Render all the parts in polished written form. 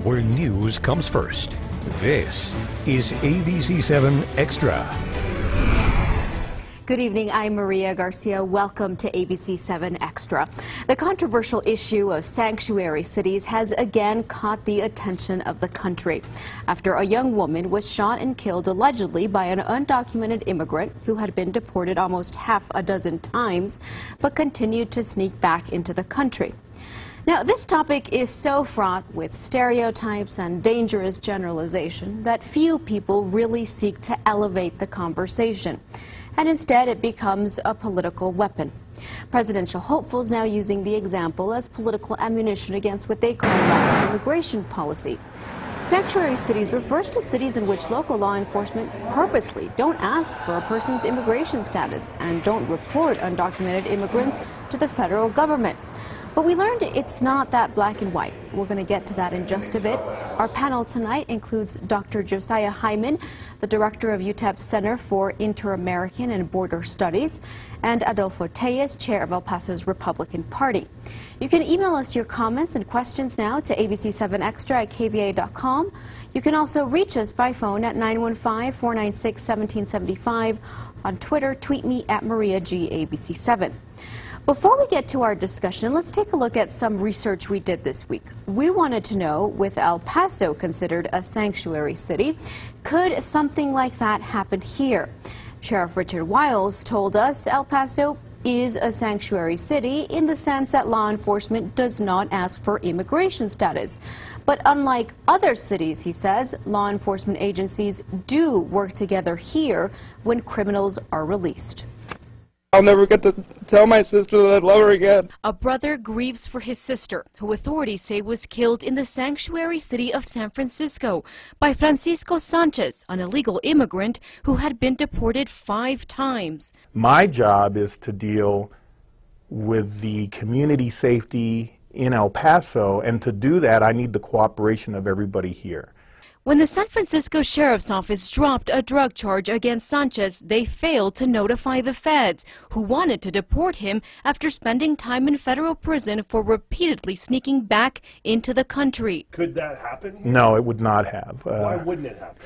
where news comes first. This is ABC-7 Xtra. Good evening, I'm Maria Garcia. Welcome to ABC-7 Extra. The controversial issue of sanctuary cities has again caught the attention of the country after a young woman was shot and killed allegedly by an undocumented immigrant who had been deported almost half a dozen times but continued to sneak back into the country. Now, this topic is so fraught with stereotypes and dangerous generalization that few people really seek to elevate the conversation. And instead it becomes a political weapon. Presidential hopefuls now using the example as political ammunition against what they call lax immigration policy. Sanctuary cities refers to cities in which local law enforcement purposely don't ask for a person's immigration status and don't report undocumented immigrants to the federal government. But we learned it's not that black and white. We're going to get to that in just a bit. Our panel tonight includes Dr. Josiah Heyman, the director of UTEP's Center for Interamerican and Border Studies, and Adolpho, chair of El Paso's Republican Party. You can email us your comments and questions now to ABC7Xtra at KVIA.com. You can also reach us by phone at 915-496-1775. On Twitter, tweet me at MariaGABC7. Before we get to our discussion, let's take a look at some research we did this week. We wanted to know, with El Paso considered a sanctuary city, could something like that happen here? Sheriff Richard Wiles told us El Paso is a sanctuary city in the sense that law enforcement does not ask for immigration status. But unlike other cities, he says, law enforcement agencies do work together here when criminals are released. I'll never get to tell my sister that I love her again. A brother grieves for his sister, who authorities say was killed in the sanctuary city of San Francisco by Francisco Sanchez, an illegal immigrant who had been deported 5 times. My job is to deal with the community safety in El Paso, and to do that I need the cooperation of everybody here. When the San Francisco Sheriff's Office dropped a drug charge against Sanchez, they failed to notify the feds, who wanted to deport him after spending time in federal prison for repeatedly sneaking back into the country. Could that happen? No, it would not have. Why wouldn't it happen?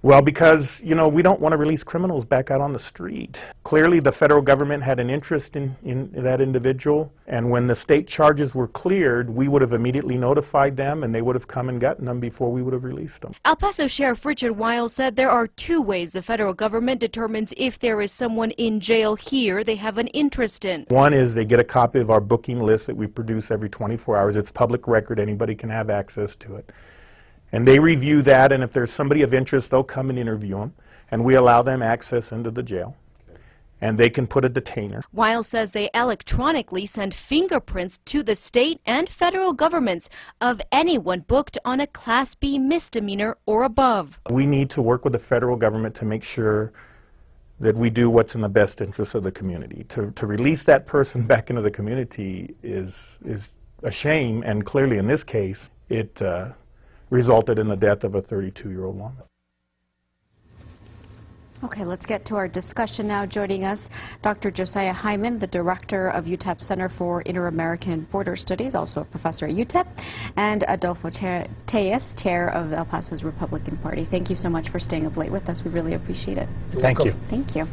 Well, because, you know, we don't want to release criminals back out on the street. Clearly, the federal government had an interest in that individual, and when the state charges were cleared, we would have immediately notified them, and they would have come and gotten them before we would have released them. El Paso Sheriff Richard Wiles said there are 2 ways the federal government determines if there is someone in jail here they have an interest in. One is they get a copy of our booking list that we produce every 24 hours. It's public record. Anybody can have access to it. And they review that, and if there's somebody of interest, they'll come and interview them, and we allow them access into the jail, and they can put a detainer. Wiles says they electronically send fingerprints to the state and federal governments of anyone booked on a Class B misdemeanor or above. We need to work with the federal government to make sure that we do what's in the best interest of the community. To release that person back into the community is a shame, and clearly in this case, it resulted in the death of a 32-year-old woman. Okay, let's get to our discussion now. Joining us, Dr. Josiah Heyman, the director of UTEP's Center for Interamerican and Border Studies, also a professor at UTEP, and Adolpho, chair of El Paso's Republican Party. Thank you so much for staying up late with us. We really appreciate it. Thank you. Thank you.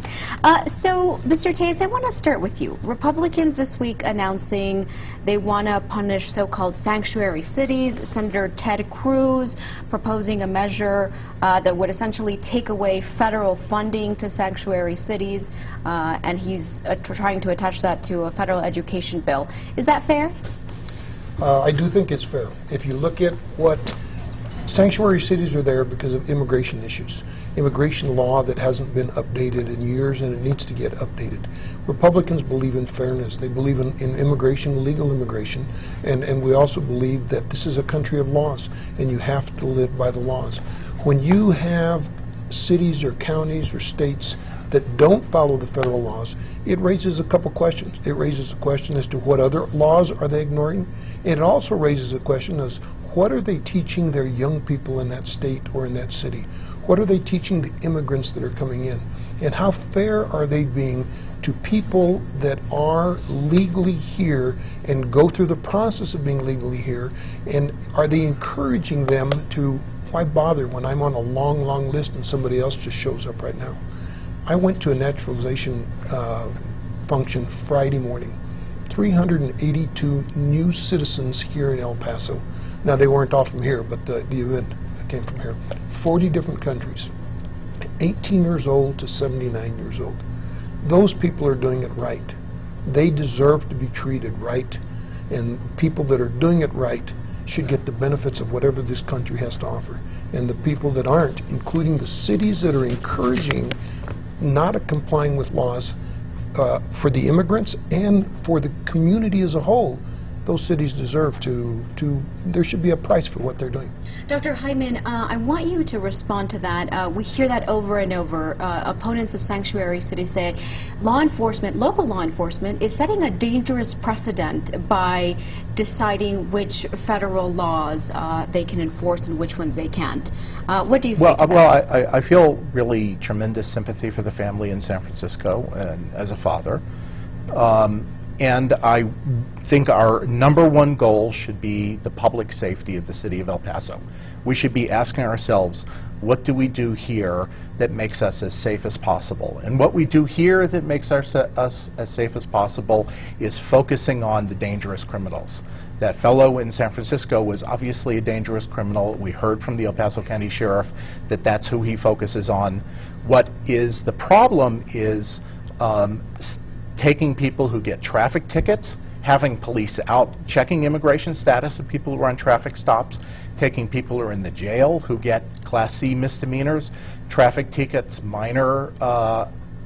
So, Mr. Tejas, I want to start with you. Republicans this week announcing they want to punish so-called sanctuary cities. Senator Ted Cruz proposing a measure that would essentially take away federal funding to sanctuary cities, and he's trying to attach that to a federal education bill. Is that fair? I do think it's fair. If you look at what sanctuary cities are there because of immigration issues, immigration law that hasn't been updated in years, and it needs to get updated. Republicans believe in fairness. They believe in immigration, legal immigration, and we also believe that this is a country of laws, and you have to live by the laws. When you have cities or counties or states that don't follow the federal laws, it raises a couple questions. It raises a question as to what other laws are they ignoring, and it also raises a question as what are they teaching their young people in that state or in that city? What are they teaching the immigrants that are coming in? And how fair are they being to people that are legally here and go through the process of being legally here? And are they encouraging them to, why bother when I'm on a long, long list and somebody else just shows up right now? I went to a naturalization function Friday morning. 382 new citizens here in El Paso. Now, they weren't all from here, but the event came from here. 40 different countries, 18 years old to 79 years old. Those people are doing it right. They deserve to be treated right, and people that are doing it right should get the benefits of whatever this country has to offer. And the people that aren't, including the cities that are encouraging not complying with laws for the immigrants and for the community as a whole, those cities deserve there should be a price for what they're doing. Dr. Heyman, I want you to respond to that. We hear that over and over. Opponents of sanctuary cities say law enforcement, local law enforcement, is setting a dangerous precedent by deciding which federal laws they can enforce and which ones they can't. What do you say to that? Well, I feel really tremendous sympathy for the family in San Francisco, and as a father. And I think our #1 goal should be the public safety of the city of El Paso. We should be asking ourselves, what do we do here that makes us as safe as possible? And what we do here that makes us as safe as possible is focusing on the dangerous criminals. That fellow in San Francisco was obviously a dangerous criminal. We heard from the El Paso County Sheriff that that's who he focuses on. What is the problem is taking people who get traffic tickets, having police out checking immigration status of people who are on traffic stops, taking people who are in the jail who get Class C misdemeanors, traffic tickets, minor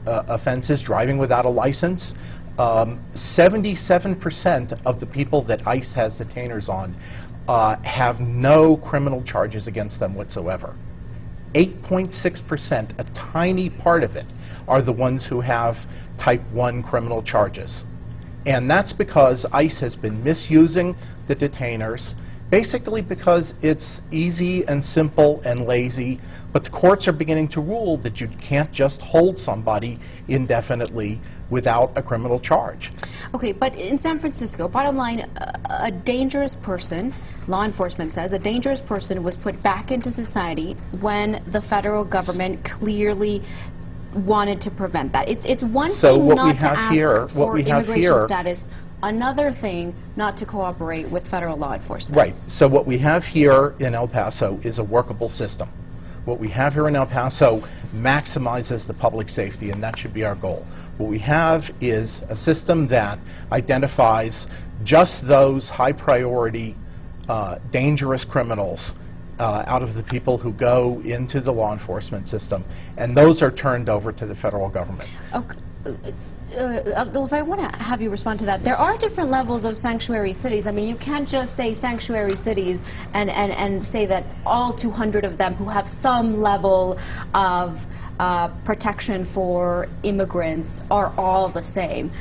offenses, driving without a license. 77% of the people that ICE has detainers on have no criminal charges against them whatsoever. 8.6%, a tiny part of it, are the ones who have Type 1 criminal charges. And that's because ICE has been misusing the detainers, basically because it's easy and simple and lazy, but the courts are beginning to rule that you can't just hold somebody indefinitely without a criminal charge. Okay, but in San Francisco, bottom line, a dangerous person, law enforcement says, a dangerous person was put back into society when the federal government clearly wanted to prevent that. It's one thing not to ask for immigration status, another thing not to cooperate with federal law enforcement. Right. So what we have here in El Paso is a workable system. What we have here in El Paso maximizes the public safety, and that should be our goal. What we have is a system that identifies just those high priority, dangerous criminals out of the people who go into the law enforcement system, and those are turned over to the federal government. Okay. Adolpho, I want to have you respond to that. There are different levels of sanctuary cities. I mean, you can't just say sanctuary cities and say that all 200 of them who have some level of protection for immigrants are all the same.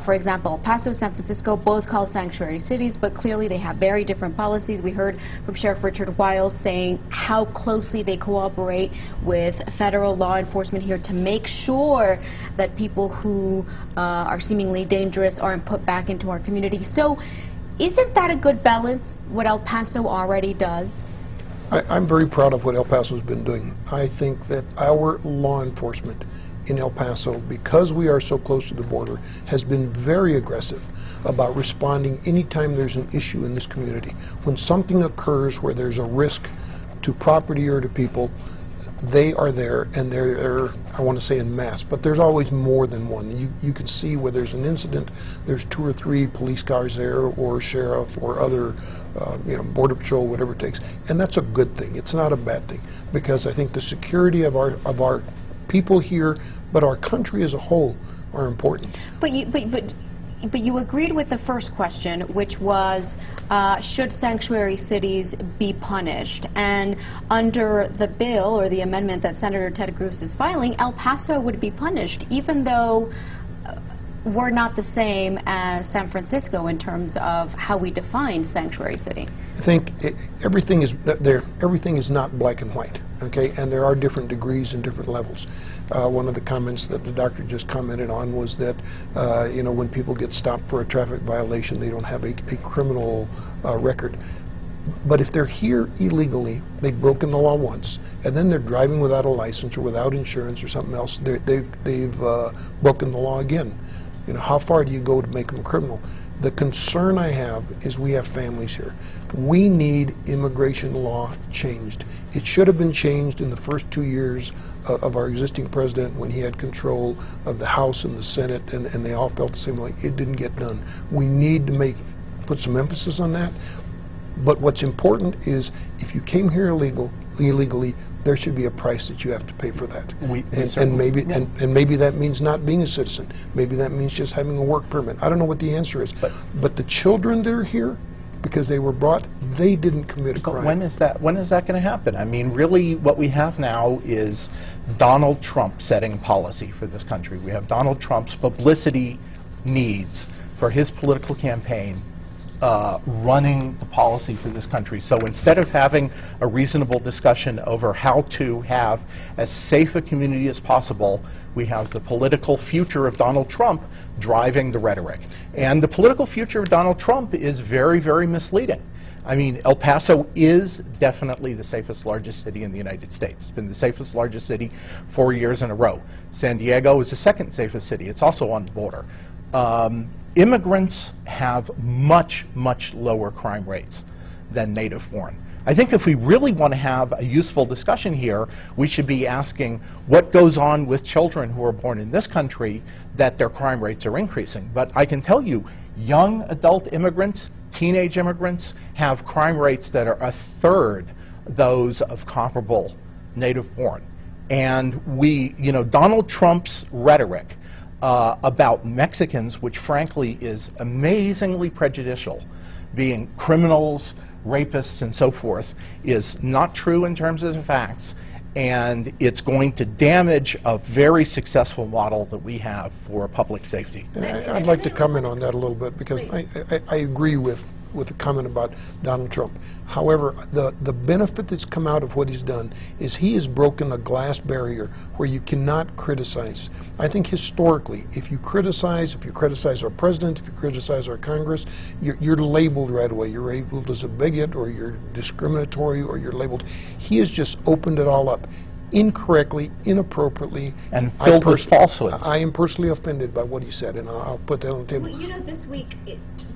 For example, Paso, San Francisco, both call sanctuary cities, but clearly they have very different policies. We heard from Sheriff Richard Wiles saying how closely they cooperate with federal law enforcement here to make sure that people who are seemingly dangerous aren't put back into our community. So isn't that a good balance, what El Paso already does? I'm very proud of what El Paso's been doing. I think that our law enforcement in El Paso, because we are so close to the border, has been very aggressive about responding anytime there's an issue in this community. When something occurs where there's a risk to property or to people, they are there, and they're, I want to say en masse, but there's always more than one. You can see where there's an incident, there's 2 or 3 police cars there, or sheriff, or other, border patrol, whatever it takes. And that's a good thing. It's not a bad thing, because I think the security of our people here, but our country as a whole, are important. But you agreed with the first question, which was, should sanctuary cities be punished? And under the bill or the amendment that Senator Ted Cruz is filing, El Paso would be punished, even though we're not the same as San Francisco in terms of how we define sanctuary city. I think everything is there. Everything is not black and white, okay? And there are different degrees and different levels. One of the comments that the doctor just commented on was that, you know, when people get stopped for a traffic violation, they don't have a criminal record. But if they're here illegally, they've broken the law once, and then they're driving without a license or without insurance or something else, they've broken the law again. You know, how far do you go to make them a criminal? The concern I have is we have families here. We need immigration law changed. It should have been changed in the first 2 years of our existing president when he had control of the House and the Senate, and they all felt the same way. It didn't get done. We need to put some emphasis on that. But what's important is if you came here illegally, there should be a price that you have to pay for that. And maybe that means not being a citizen. Maybe that means just having a work permit. I don't know what the answer is. But the children that are here, because they were brought, they didn't commit a crime. When is that going to happen? I mean, really what we have now is Donald Trump setting policy for this country. We have Donald Trump's publicity needs for his political campaign running the policy for this country. So instead of having a reasonable discussion over how to have as safe a community as possible, we have the political future of Donald Trump driving the rhetoric. And the political future of Donald Trump is very, very misleading. I mean, El Paso is definitely the safest, largest city in the United States. It's been the safest, largest city 4 years in a row. San Diego is the second safest city. It's also on the border. Immigrants have much, much lower crime rates than native-born. I think if we really want to have a useful discussion here, we should be asking what goes on with children who are born in this country that their crime rates are increasing. But I can tell you, young adult immigrants, teenage immigrants, have crime rates that are a third those of comparable native-born. And you know, Donald Trump's rhetoric about Mexicans, which frankly is amazingly prejudicial, being criminals, rapists, and so forth, is not true in terms of the facts, and it's going to damage a very successful model that we have for public safety. I'd like to comment on that a little bit, because I agree with the comment about Donald Trump. However, the benefit that's come out of what he's done is he has broken a glass barrier where you cannot criticize. I think historically, if you criticize our president, if you criticize our Congress, you're labeled right away. You're labeled as a bigot, or you're discriminatory, or you're labeled. He has just opened it all up. Incorrectly, inappropriately, and filled with falsehoods. I am personally offended by what he said, and I'll put that on the table. Well, you know, this week,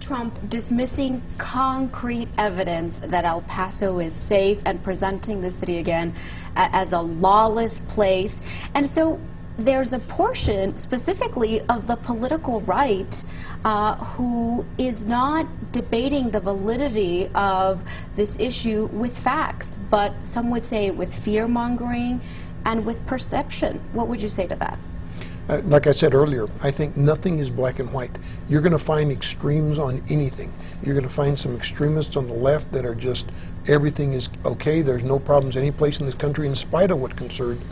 Trump dismissing concrete evidence that El Paso is safe and presenting the city again as a lawless place. And so there's a portion specifically of the political right who is not debating the validity of this issue with facts, but some would say with fear-mongering and with perception. What would you say to that? Like I said earlier, I think nothing is black and white. You're going to find extremes on anything. You're going to find some extremists on the left that are just, everything is okay, there's no problems any place in this country in spite of what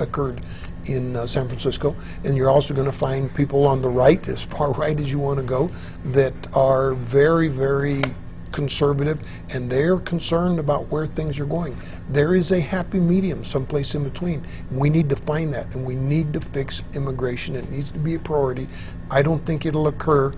occurred in San Francisco. And you're also going to find people on the right, as far right as you want to go, that are very, very conservative, and they're concerned about where things are going. There is a happy medium someplace in between. We need to find that, and we need to fix immigration. It needs to be a priority. I don't think it'll occur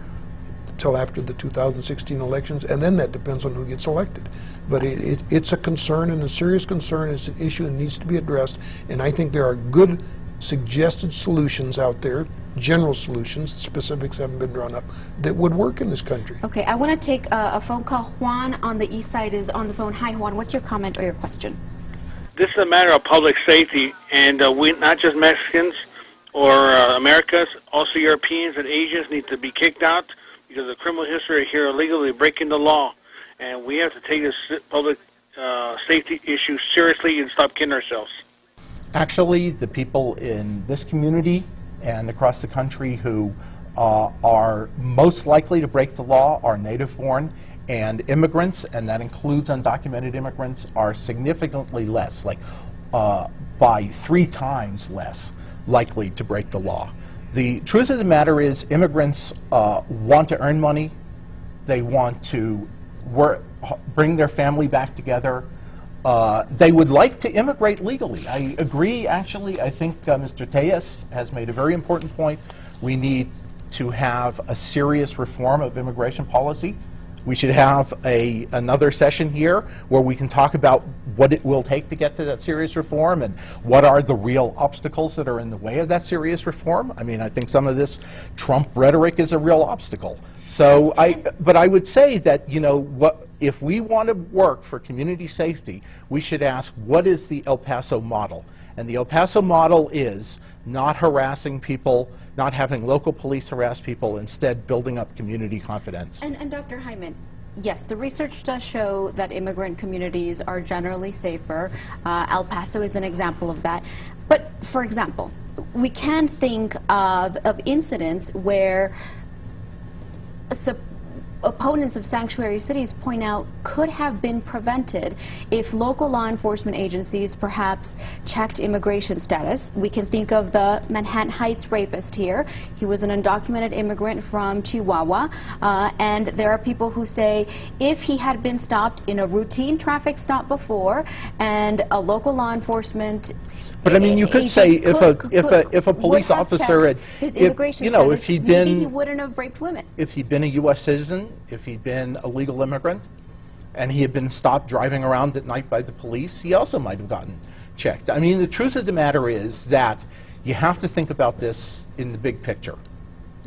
until after the 2016 elections, and then that depends on who gets elected. But it's a concern, and a serious concern. It's an issue that needs to be addressed, and I think there are good suggested solutions out there, general solutions, specifics haven't been drawn up, that would work in this country. Okay, I want to take a phone call. Juan on the east side is on the phone. Hi, Juan. What's your comment or your question? This is a matter of public safety, and we, not just Mexicans or Americans, also Europeans and Asians need to be kicked out because of criminal history here illegally breaking the law. And we have to take this public safety issue seriously and stop kidding ourselves. Actually, the people in this community and across the country who are most likely to break the law are native-born, and immigrants, and that includes undocumented immigrants, are significantly less, like by 3 times less likely to break the law. The truth of the matter is immigrants want to earn money. They want to bring their family back together. They would like to immigrate legally. I agree, actually. I think Mr. Tejas has made a very important point. We need to have a serious reform of immigration policy. We should have another session here where we can talk about what it will take to get to that serious reform and what are the real obstacles that are in the way of that serious reform. I mean, I think some of this Trump rhetoric is a real obstacle. So, but I would say that, you know, if we want to work for community safety, we should ask, what is the El Paso model? And the El Paso model is not harassing people, not having local police harass people, instead building up community confidence. And Dr. Heyman, yes, the research does show that immigrant communities are generally safer. El Paso is an example of that. But, for example, we can think of incidents where opponents of sanctuary cities point out could have been prevented if local law enforcement agencies perhaps checked immigration status. We can think of the Manhattan Heights rapist here. He was an undocumented immigrant from Chihuahua, and there are people who say if he had been stopped in a routine traffic stop before and a local law enforcement But I mean, you could say if a police officer had, his immigration status, if he'd been, maybe he wouldn't have raped women. If he'd been a U.S. citizen, if he'd been a legal immigrant, and he had been stopped driving around at night by the police, he also might have gotten checked. I mean, the truth of the matter is that you have to think about this in the big picture.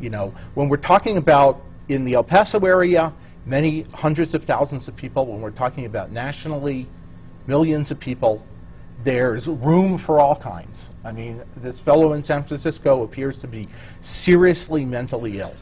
You know, when we're talking about in the El Paso area, many hundreds of thousands of people, when we're talking about nationally, millions of people, there's room for all kinds. I mean, this fellow in San Francisco appears to be seriously mentally ill.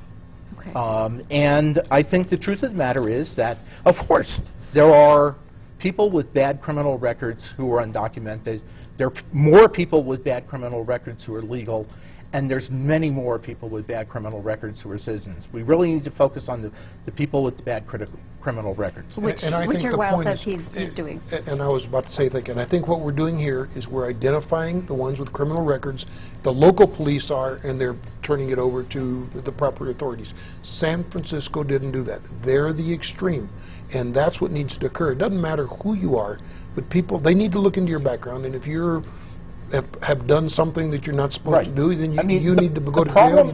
Okay. And I think the truth of the matter is that, of course, there are people with bad criminal records who are undocumented. There are more people with bad criminal records who are legal. And there's many more people with bad criminal records who are citizens. We really need to focus on the people with the bad criminal records. Which and I Richard think Weil says he's doing. And I was about to say that, and I think what we're doing here is we're identifying the ones with criminal records. The local police are, and they're turning it over to the proper authorities. San Francisco didn't do that. They're the extreme, and that's what needs to occur. It doesn't matter who you are, but people, they need to look into your background, and if you're have done something that you're not supposed to do, then you need to go to jail.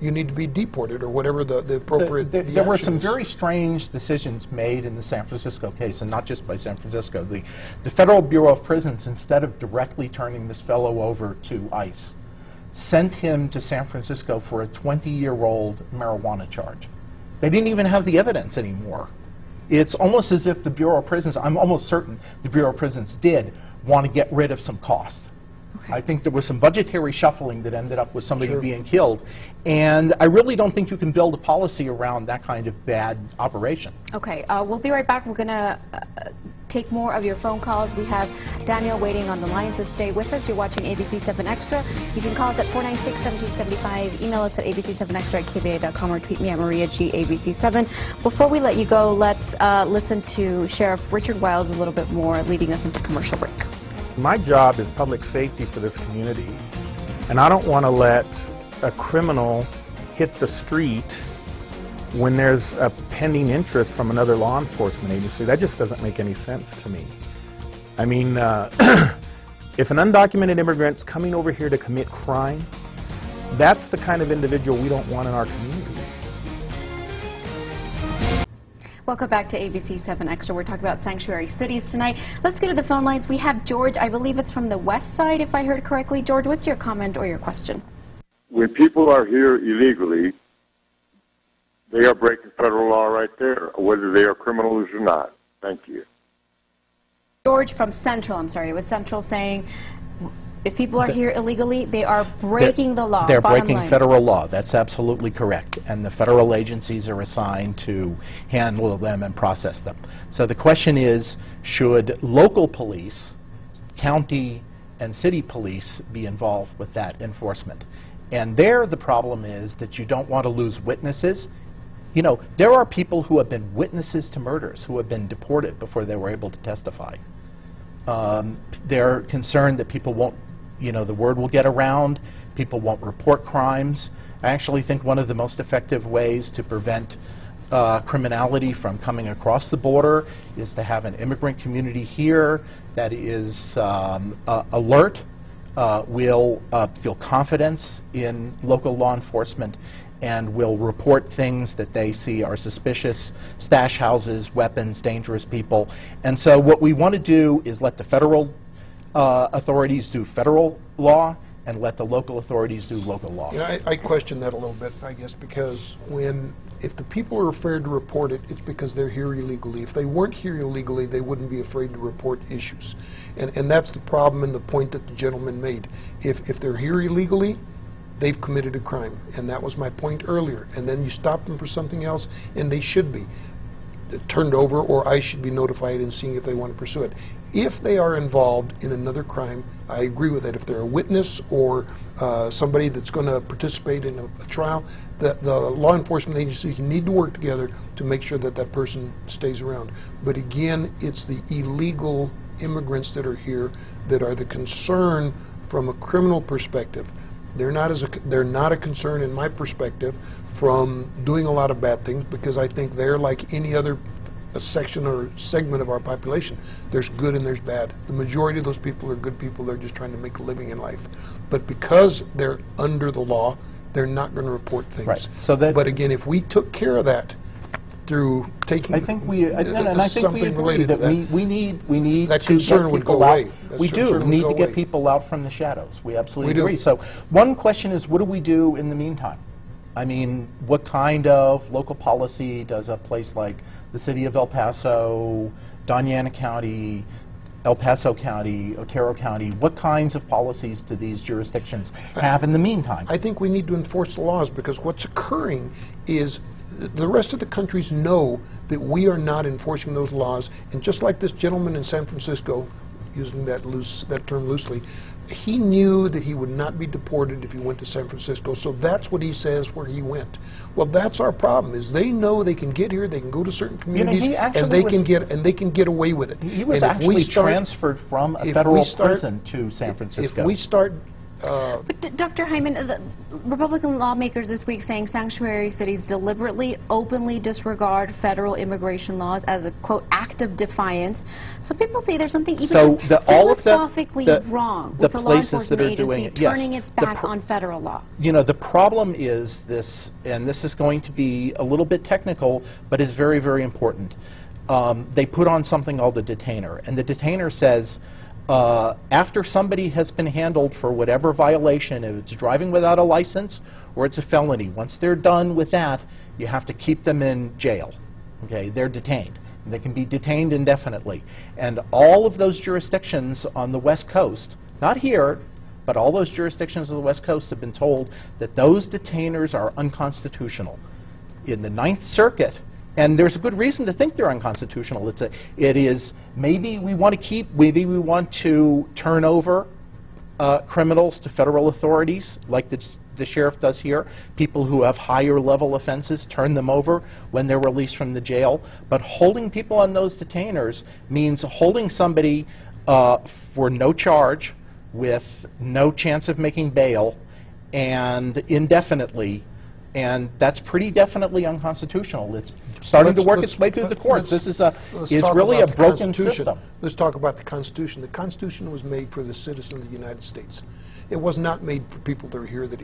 You need to be deported or whatever the appropriate. There were some very strange decisions made in the San Francisco case, and not just by San Francisco. The Federal Bureau of Prisons, instead of directly turning this fellow over to ICE, sent him to San Francisco for a 20-year-old marijuana charge. They didn't even have the evidence anymore. It's almost as if the Bureau of Prisons, I'm almost certain the Bureau of Prisons did want to get rid of some cost. Okay. I think there was some budgetary shuffling that ended up with somebody being killed. And I really don't think you can build a policy around that kind of bad operation. Okay, we'll be right back. We're going to take more of your phone calls. We have Daniel waiting on the line, so stay with us. You're watching ABC-7 Extra. You can call us at 496-1775, email us at ABC7Extra@KVIA.com, or tweet me at Maria G ABC7. Before we let you go, let's listen to Sheriff Richard Wiles a little bit more, leading us into commercial break. My job is public safety for this community, and I don't want to let a criminal hit the street when there's a pending interest from another law enforcement agency. That just doesn't make any sense to me. I mean, if an undocumented immigrant's coming over here to commit crime, that's the kind of individual we don't want in our community. Welcome back to ABC-7 Extra. We're talking about sanctuary cities tonight. Let's go to the phone lines. We have George. I believe it's from the west side, if I heard correctly. George, what's your comment or your question? When people are here illegally, they are breaking federal law right there, whether they are criminals or not. Thank you. George from Central, I'm sorry, it was Central saying if people are here illegally, they are breaking the law. They're breaking federal law. That's absolutely correct. And the federal agencies are assigned to handle them and process them. So the question is, should local police, county and city police be involved with that enforcement? And there the problem is that you don't want to lose witnesses. You know, there are people who have been witnesses to murders who have been deported before they were able to testify. They're concerned that people won't you know, the word will get around, people won't report crimes. I actually think one of the most effective ways to prevent criminality from coming across the border is to have an immigrant community here that is alert, will feel confidence in local law enforcement, and will report things that they see are suspicious, stash houses, weapons, dangerous people. And so what we want to do is let the federal authorities do federal law and let the local authorities do local law. Yeah, I question that a little bit, I guess, because if the people are afraid to report it, it's because they're here illegally. If they weren't here illegally, they wouldn't be afraid to report issues. And that's the problem and the point that the gentleman made. If they're here illegally, they've committed a crime. And that was my point earlier. And then you stop them for something else, and they should be turned over, or I should be notified and seeing if they want to pursue it. If they are involved in another crime, I agree with that. If they're a witness or somebody that's going to participate in a trial, the law enforcement agencies need to work together to make sure that that person stays around. But again, it's the illegal immigrants that are here that are the concern from a criminal perspective. They're not a concern in my perspective from doing a lot of bad things, because I think they're like any other section or segment of our population. There's good and there's bad. The majority of those people are good people. They're just trying to make a living in life. But because they're under the law, they're not going to report things. Right. So that, but again, if we took care of that through taking I think we agree that we need that to concern get would people go out. away. That We do concern need would to go get away. people out from the shadows. We absolutely We do. agree. So one question is, what do we do in the meantime? I mean, what kind of local policy does a place like the city of El Paso, Doña Ana County, El Paso County, Otero County, what kinds of policies do these jurisdictions have in the meantime? I think we need to enforce the laws, because what's occurring is the rest of the countries know that we are not enforcing those laws. And just like this gentleman in San Francisco, using that term loosely, he knew that he would not be deported if he went to San Francisco, so that's what he says where he went. Well, that's our problem, is they know they can get here, they can go to certain communities, and they can get away with it. He was and actually transferred from a federal prison to San Francisco. If we start But Dr. Heyman, the Republican lawmakers this week saying sanctuary cities deliberately, openly disregard federal immigration laws as a, quote, act of defiance. So people say there's something even just philosophically wrong with the law enforcement agency turning its back on federal law. You know, the problem is this, and this is going to be a little bit technical, but is very, very important. They put on something called a detainer, and the detainer says, after somebody has been handled for whatever violation, if it's driving without a license or it's a felony, once they're done with that, you have to keep them in jail. Okay, they're detained. They can be detained indefinitely. And all of those jurisdictions on the West Coast, not here, but all those jurisdictions on the West Coast have been told that those detainers are unconstitutional. In the Ninth Circuit, and there's a good reason to think they're unconstitutional. It is maybe we want to turn over criminals to federal authorities, like the sheriff does here. People who have higher level offenses, turn them over when they're released from the jail. But holding people on those detainers means holding somebody for no charge, with no chance of making bail, and indefinitely. And that's pretty definitely unconstitutional. It's starting to work its way through the courts. This is really a broken system. Let's talk about the Constitution. The Constitution was made for the citizens of the United States. It was not made for people that are here that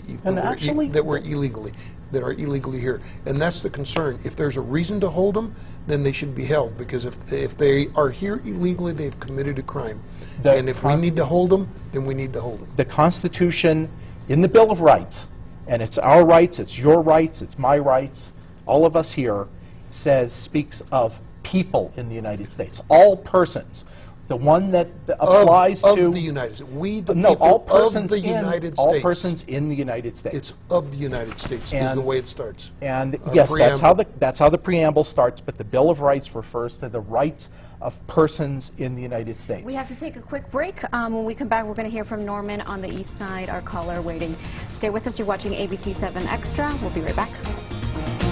are illegally here. And that's the concern. If there's a reason to hold them, then they should be held, because if they are here illegally, they've committed a crime. And if we need to hold them, then we need to hold them. The Constitution, in the Bill of Rights, and it's our rights, it's your rights, it's my rights, all of us here, speaks of people in the United States, all persons. The one that applies to the United States. We, the no, people all persons of the United States. All persons in the United States. It's of the United States is the way it starts. And yes, that's how the preamble starts. But the Bill of Rights refers to the rights of persons in the United States. We have to take a quick break. When we come back, we're going to hear from Norman on the east side, our caller waiting. Stay with us. You're watching ABC-7 Extra. We'll be right back.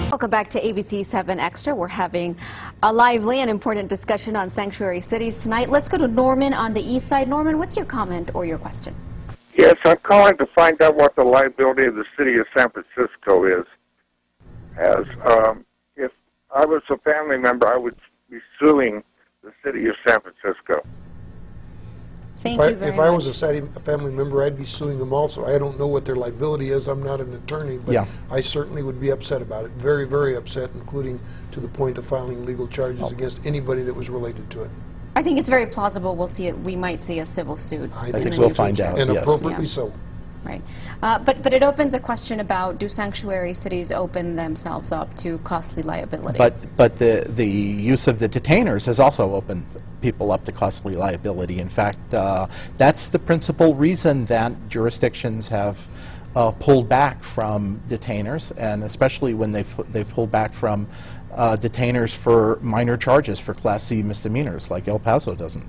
Welcome back to ABC-7 Extra. We're having a lively and important discussion on sanctuary cities tonight. Let's go to Norman on the east side. Norman, what's your comment or your question? Yes, I'm calling to find out what the liability of the city of San Francisco is. If I was a family member, I would be suing the city of San Francisco. Thank you very much. If I was a family member, I'd be suing them also. I don't know what their liability is. I'm not an attorney, but I certainly would be upset about it. Very, very upset, including to the point of filing legal charges against anybody that was related to it. I think it's very plausible we'll see it. We might see a civil suit. I think we'll find out, and yes. appropriately so. Right. But it opens a question about, do sanctuary cities open themselves up to costly liability? But the use of the detainers has also opened people up to costly liability. In fact, that's the principal reason that jurisdictions have pulled back from detainers, and especially when they've pulled back from detainers for minor charges, for Class C misdemeanors, like El Paso doesn't.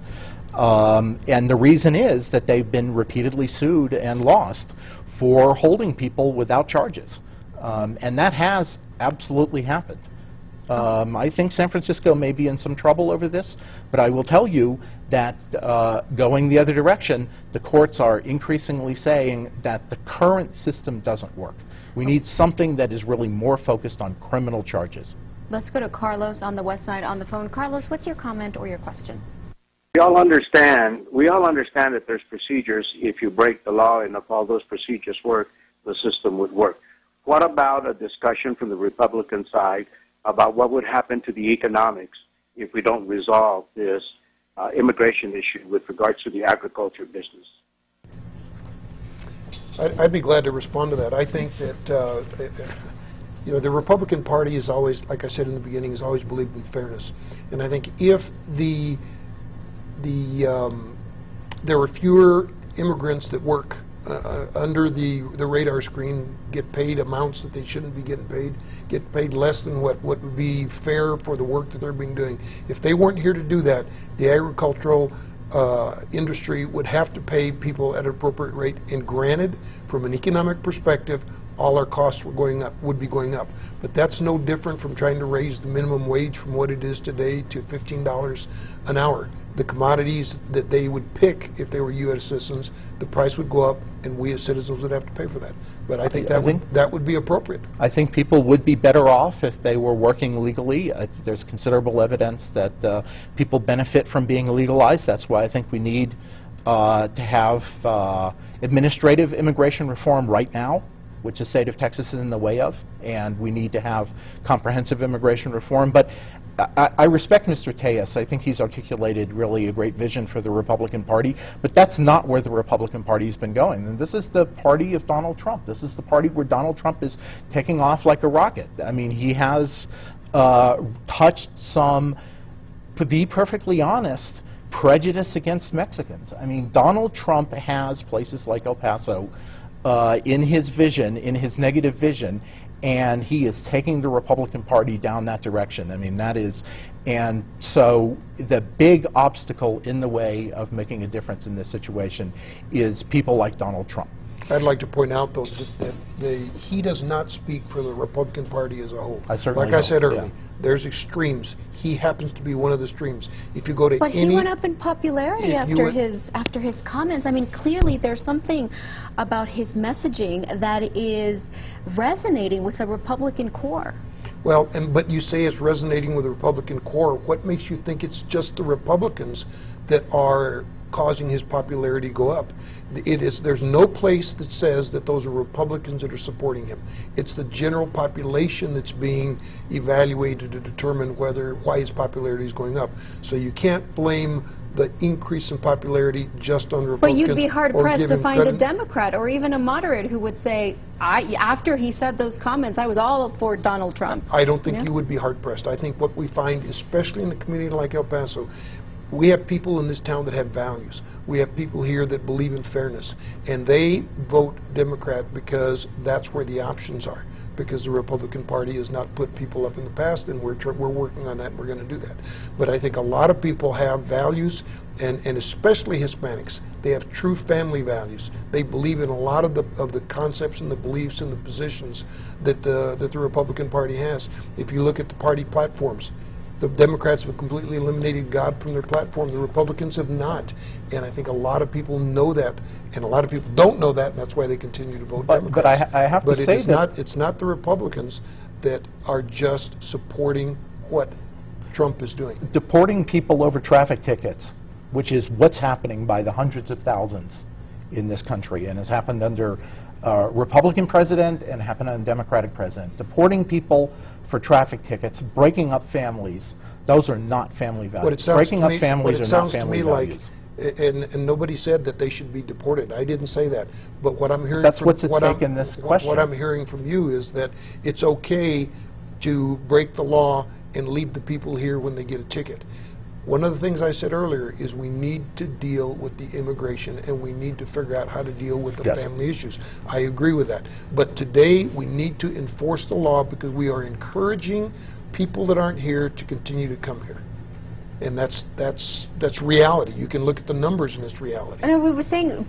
And the reason is that they've been repeatedly sued and lost for holding people without charges. And that has absolutely happened. I think San Francisco may be in some trouble over this, but I will tell you that going the other direction, the courts are increasingly saying that the current system doesn't work. We need something that is really more focused on criminal charges. Let's go to Carlos on the west side on the phone. Carlos, what's your comment or your question? We all understand that there's procedures. If you break the law and if all those procedures work, the system would work. What about a discussion from the Republican side about what would happen to the economics if we don't resolve this immigration issue with regards to the agriculture business? I'd be glad to respond to that. I think that you know, the Republican Party is always, like I said in the beginning, has always believed in fairness. And I think if there were fewer immigrants that work under the radar screen, get paid amounts that they shouldn't be getting paid, get paid less than what would be fair for the work that they're being doing. If they weren't here to do that, the agricultural industry would have to pay people at an appropriate rate. And granted, from an economic perspective, all our costs would be going up. But that's no different from trying to raise the minimum wage from what it is today to $15 an hour. The commodities that they would pick if they were U.S. citizens, the price would go up, and we as citizens would have to pay for that. But I think that would be appropriate. I think people would be better off if they were working legally. There's considerable evidence that people benefit from being legalized. That's why I think we need to have administrative immigration reform right now, which the state of Texas is in the way of, and we need to have comprehensive immigration reform. But I respect Mr. Tejas. I think he's articulated really a great vision for the Republican Party, but that's not where the Republican Party has been going. And this is the party of Donald Trump. This is the party where Donald Trump is taking off like a rocket. I mean, he has touched some, to be perfectly honest, prejudice against Mexicans. I mean, Donald Trump has places like El Paso in his vision, in his negative vision, and he is taking the Republican Party down that direction. I mean, that is, and so the big obstacle in the way of making a difference in this situation is people like Donald Trump. I'd like to point out, though, that he does not speak for the Republican Party as a whole. I certainly Like I said earlier, yeah. There's extremes. He happens to be one of the extremes. If you go to But he went up in popularity after his comments. I mean, clearly there's something about his messaging that is resonating with the Republican core. Well, but you say it's resonating with the Republican core. What makes you think it's just the Republicans that are causing his popularity to go up? There's no place that says that those are Republicans that are supporting him. It's the general population that's being evaluated to determine why his popularity is going up. So you can't blame the increase in popularity just on Republicans. But you'd be hard-pressed to find a Democrat or even a moderate who would say, after he said those comments, I was all for Donald Trump. I don't think you would be hard-pressed. I think what we find, especially in a community like El Paso, we have people in this town that have values. We have people here that believe in fairness, and they vote Democrat because that's where the options are, because the Republican Party has not put people up in the past, and we're working on that, and we're going to do that. But I think a lot of people have values, and especially Hispanics. They have true family values. They believe in a lot of the concepts and the beliefs and the positions that the Republican Party has. If you look at the party platforms, The Democrats have completely eliminated God from their platform. The Republicans have not. And I think a lot of people know that, and a lot of people don't know that, and that's why they continue to vote Democrats. But I have to say that it's not the Republicans that are just supporting what Trump is doing. Deporting people over traffic tickets, which is what's happening by the hundreds of thousands in this country, and has happened under a Republican president and happened under a Democratic president. Deporting people for traffic tickets, breaking up families, those are not family values. Breaking up families are not family values. And nobody said that they should be deported. I didn't say that. But what I'm hearing That's what's at stake in this question. What I'm hearing from you is that it's okay to break the law and leave the people here when they get a ticket. One of the things I said earlier is we need to deal with the immigration, and we need to figure out how to deal with the family issues. I agree with that. But today we need to enforce the law because we are encouraging people that aren't here to continue to come here. And that's reality. You can look at the numbers, and it's reality. And we were saying,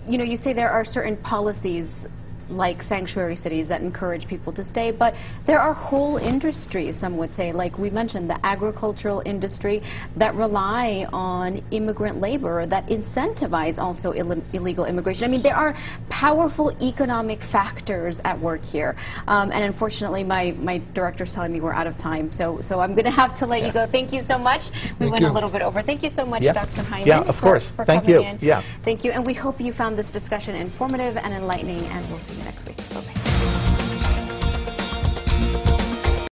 you know, you say there are certain policies like sanctuary cities that encourage people to stay, but there are whole industries, some would say, like we mentioned, the agricultural industry, that rely on immigrant labor, that incentivize also illegal immigration. I mean, there are powerful economic factors at work here. And unfortunately, my director's telling me we're out of time, so I'm going to have to let you go. Thank you so much. We went a little bit over. Thank you so much, Dr. Heyman. Yeah, of course. For Thank coming you. in. Yeah. Thank you, and we hope you found this discussion informative and enlightening, and we'll see you next week. Bye-bye.